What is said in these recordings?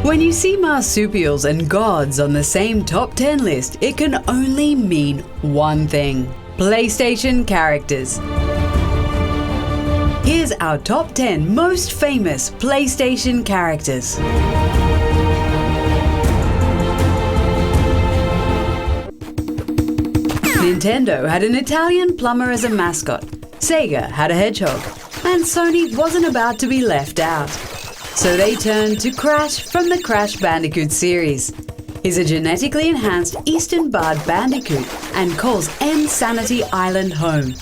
When you see marsupials and gods on the same top 10 list, it can only mean one thing: PlayStation characters. Here's our top 10 most famous PlayStation characters. Nintendo had an Italian plumber as a mascot, Sega had a hedgehog, and Sony wasn't about to be left out. So they turned to Crash from the Crash Bandicoot series. He's a genetically enhanced Eastern Barred Bandicoot and calls Insanity Island home.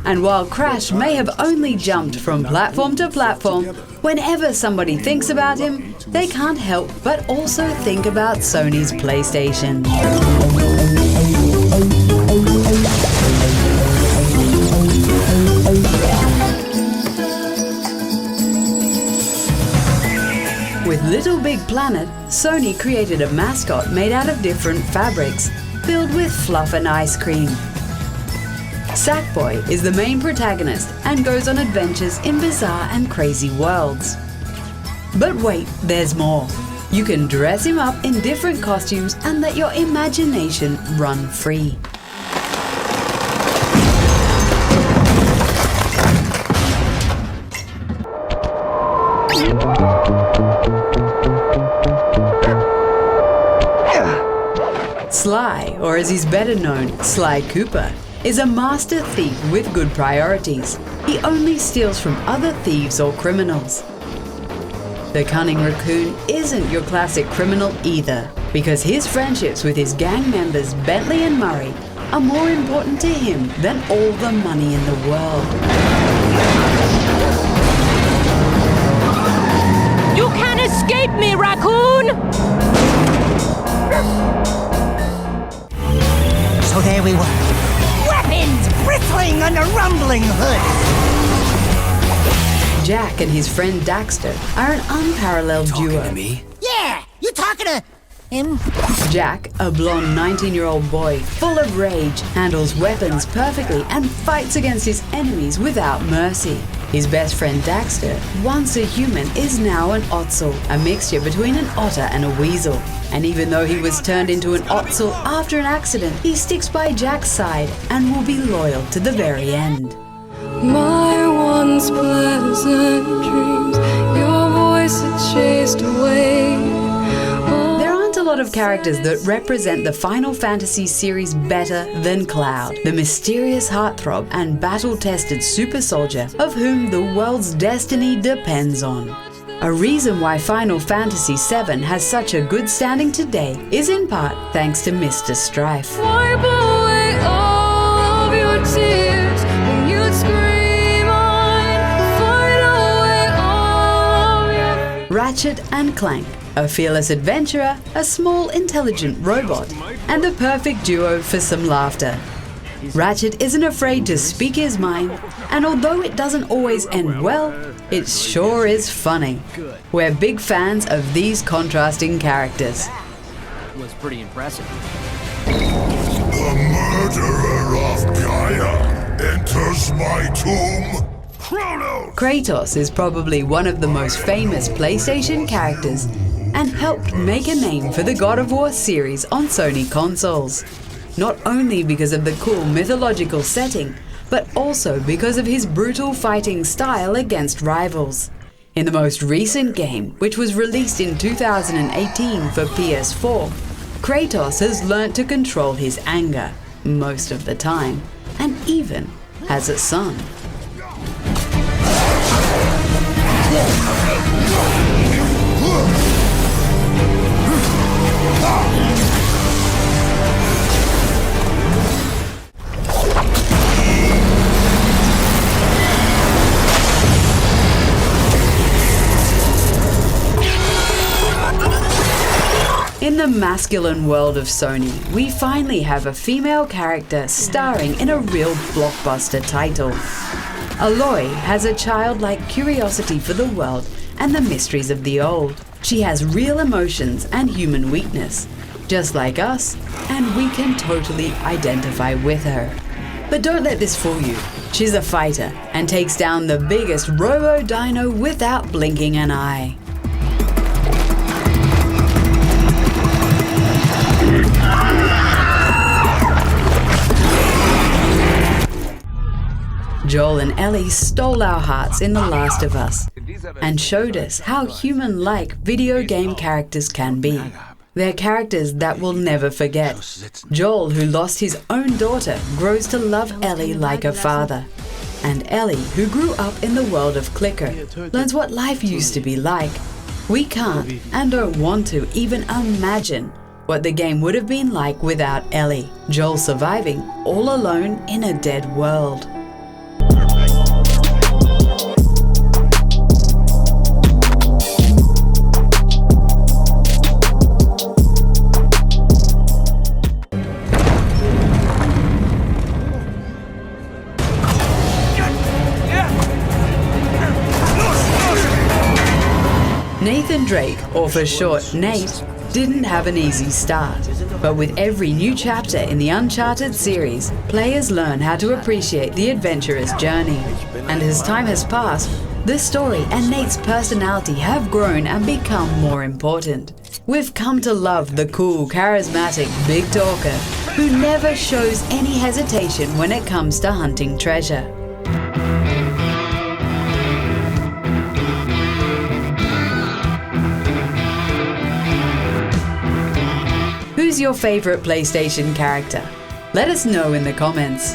And while Crash may have only jumped from platform to platform, whenever somebody thinks about him, they can't help but also think about Sony's PlayStation. With Little Big Planet, Sony created a mascot made out of different fabrics, filled with fluff and ice cream. Sackboy is the main protagonist and goes on adventures in bizarre and crazy worlds. But wait, there's more. You can dress him up in different costumes and let your imagination run free. Sly, or as he's better known, Sly Cooper, is a master thief with good priorities. He only steals from other thieves or criminals. The cunning raccoon isn't your classic criminal either, because his friendships with his gang members Bentley and Murray are more important to him than all the money in the world. You can't escape me, Raccoon! So there we were. Weapons bristling under rumbling hoods. Jak and his friend Daxter are an unparalleled duo. To me? Yeah, you talking to him? Jak, a blonde 19-year-old boy full of rage, handles weapons perfectly and fights against his enemies without mercy. His best friend Daxter, once a human, is now an Ottsel, a mixture between an otter and a weasel. And even though he was turned into an Ottsel after an accident, he sticks by Jak's side and will be loyal to the very end. My once pleasant dreams, your voice had chased away. There aren't a lot of characters that represent the Final Fantasy series better than Cloud, the mysterious heartthrob and battle-tested super soldier of whom the world's destiny depends on. A reason why Final Fantasy VII has such a good standing today is in part thanks to Mr. Strife. Wipe away all of your tears when you'd scream on. Fight away all of your... Ratchet and Clank, a fearless adventurer, a small intelligent robot, and a perfect duo for some laughter. Ratchet isn't afraid to speak his mind, and although it doesn't always end well, it sure is funny. We're big fans of these contrasting characters. Was pretty impressive. The murderer of Gaia enters my tomb. Chronos! Kratos is probably one of the most famous PlayStation characters and helped make a name for the God of War series on Sony consoles. Not only because of the cool mythological setting, but also because of his brutal fighting style against rivals. In the most recent game, which was released in 2018 for PS4, Kratos has learnt to control his anger, most of the time, and even has a son. In the masculine world of Sony, we finally have a female character starring in a real blockbuster title. Aloy has a childlike curiosity for the world and the mysteries of the old. She has real emotions and human weakness, just like us, and we can totally identify with her. But don't let this fool you. She's a fighter and takes down the biggest robo-dino without blinking an eye. Joel and Ellie stole our hearts in The Last of Us and showed us how human-like video game characters can be. They're characters that we'll never forget. Joel, who lost his own daughter, grows to love Ellie like a father. And Ellie, who grew up in the world of Clicker, learns what life used to be like. We can't and don't want to even imagine what the game would have been like without Ellie. Joel surviving all alone in a dead world. Nathan Drake, or for short Nate, didn't have an easy start. But with every new chapter in the Uncharted series, players learn how to appreciate the adventurous journey. And as time has passed, the story and Nate's personality have grown and become more important. We've come to love the cool, charismatic, big talker who never shows any hesitation when it comes to hunting treasure. Who's your favorite PlayStation character? Let us know in the comments.